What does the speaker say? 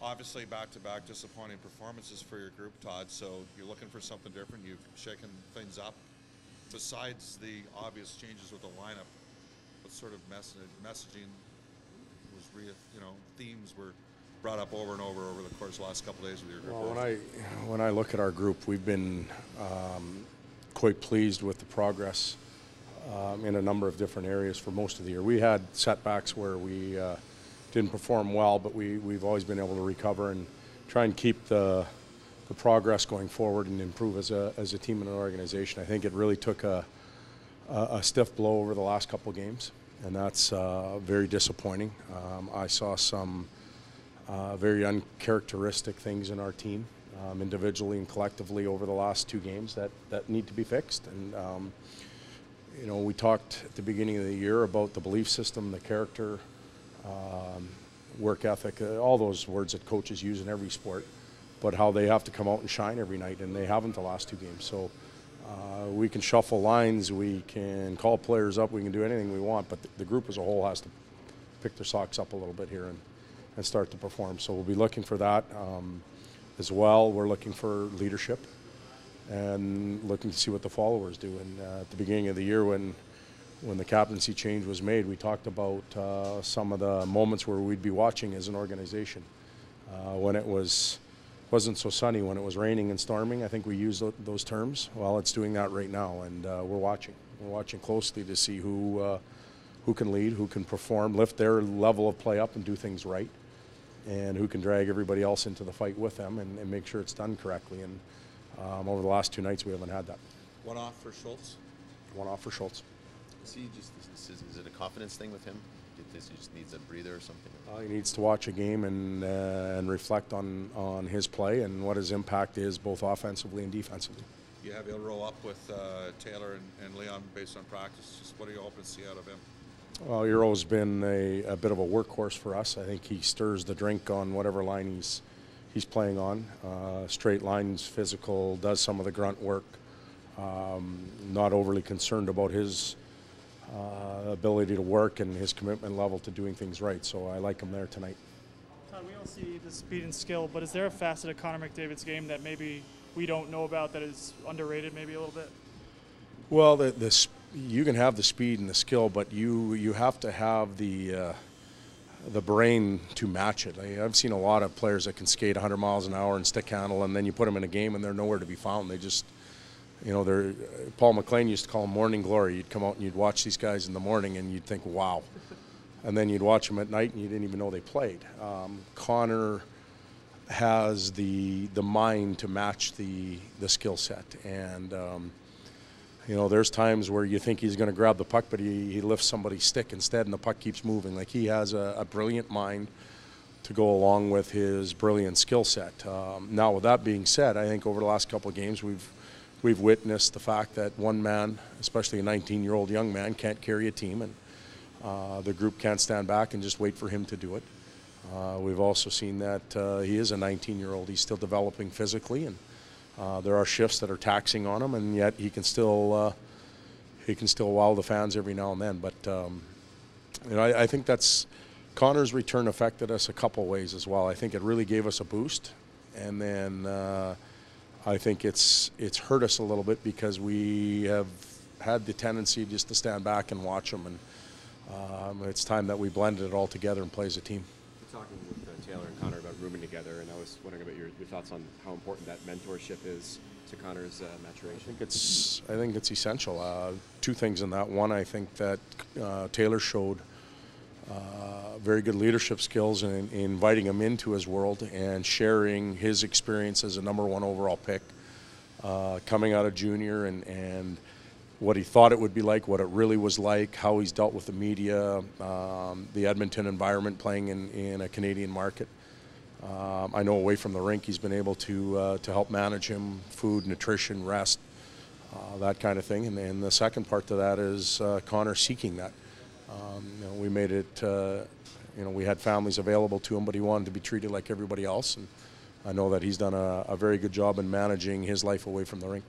Obviously, back-to-back disappointing performances for your group, Todd, so you're looking for something different. You've shaken things up. Besides the obvious changes with the lineup, what sort of messaging was, themes were brought up over and over the course of the last couple of days with your group? Well, when I look at our group, we've been quite pleased with the progress in a number of different areas for most of the year. We had setbacks where we didn't perform well, but we've always been able to recover and try and keep the progress going forward and improve as a team and an organization. I think it really took a stiff blow over the last couple of games, and that's very disappointing. I saw some very uncharacteristic things in our team, individually and collectively over the last two games that need to be fixed. And we talked at the beginning of the year about the belief system, the character, work ethic, all those words that coaches use in every sport, but how they have to come out and shine every night, and they haven't the last two games. So we can shuffle lines, we can call players up, we can do anything we want, but the group as a whole has to pick their socks up a little bit here and start to perform. So we'll be looking for that as well. We're looking for leadership and looking to see what the followers do. And at the beginning of the year when the captaincy change was made, we talked about some of the moments where we'd be watching as an organization. When it wasn't so sunny, when it was raining and storming, I think we used those terms. Well, it's doing that right now, and we're watching. We're watching closely to see who can lead, who can perform, lift their level of play up and do things right, and who can drag everybody else into the fight with them and make sure it's done correctly. And over the last two nights, we haven't had that. One off for Schultz? One off for Schultz. Is it a confidence thing with him? He just needs a breather or something? He needs to watch a game and reflect on his play and what his impact is both offensively and defensively. You have he'll roll up with Taylor and Leon based on practice. Just what are you hoping to see out of him? Well, Euro's been a bit of a workhorse for us. I think he stirs the drink on whatever line he's playing on. Straight lines, physical, does some of the grunt work. Not overly concerned about his ability to work and his commitment level to doing things right. So I like him there tonight. Todd, we all see the speed and skill, but is there a facet of Connor McDavid's game that maybe we don't know about that is underrated maybe a little bit? Well, you can have the speed and the skill, but you have to have the brain to match it. I've seen a lot of players that can skate 100 miles an hour and stick handle, and then you put them in a game and they're nowhere to be found. They just, Paul McLellan used to call them morning glory. You'd come out and you'd watch these guys in the morning and you'd think, wow. And then you'd watch them at night and you didn't even know they played. Connor has the mind to match the skill set. And, there's times where you think he's going to grab the puck, but he lifts somebody's stick instead and the puck keeps moving. Like, he has a brilliant mind to go along with his brilliant skill set. Now, with that being said, I think over the last couple of games we've witnessed the fact that one man, especially a 19-year-old young man, can't carry a team, and the group can't stand back and just wait for him to do it. We've also seen that he is a 19-year-old. He's still developing physically, and there are shifts that are taxing on him, and yet he can still wow the fans every now and then. But I think that's Connor's return affected us a couple ways as well. I think it really gave us a boost, and then I think it's hurt us a little bit because we have had the tendency just to stand back and watch them, and it's time that we blended it all together and play as a team. We're talking with Taylor and Connor about rooming together, and I was wondering about your thoughts on how important that mentorship is to Connor's maturation. I think it's essential. Two things in that. One, I think that Taylor showed very good leadership skills in inviting him into his world and sharing his experience as a #1 overall pick, coming out of junior and what he thought it would be like, what it really was like, how he's dealt with the media, the Edmonton environment, playing in a Canadian market. I know away from the rink he's been able to help manage him, food, nutrition, rest, that kind of thing. And the second part to that is Connor seeking that. We made it, we had families available to him, but he wanted to be treated like everybody else. And I know that he's done a very good job in managing his life away from the rink.